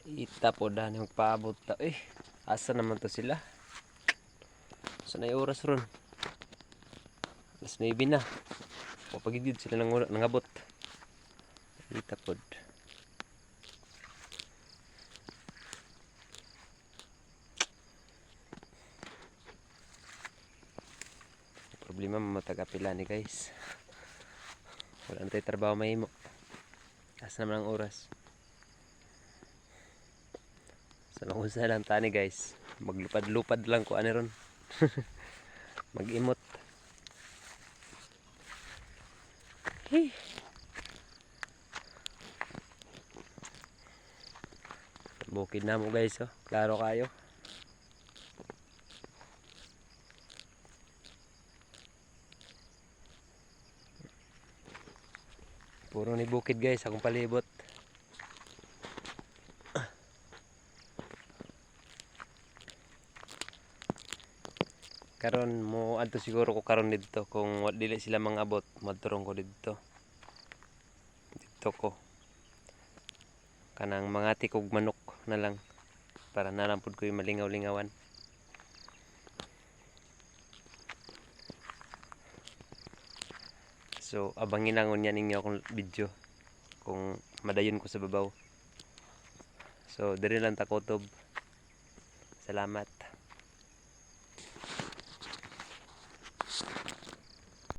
Ita po dahil magpaabot ta. Asa naman to sila? Saan na yung oras ron? Alas 9 na. Papagidid sila nangabot. Ita po. Problema matagapila ni guys. Wala na tayo trabaho mahimo. Asa naman ang oras? Sa mahusa lang tani guys. Maglupad-lupad lang ko ano ron. Mag-imot. Hey. Bukid na mo guys oh. Klaro kayo. Puro ni bukid guys akong palibot. Karon mo adto siguro ko karon dito kung dili sila mangabot madturong ko dito. Dito ko. Kanang mga tikog manok na lang para nalampod ko yung malingaw-lingawan. So abangin lang unya ninyo akong video kung madayon ko sa babaw. So diri lang ta kutob. Salamat.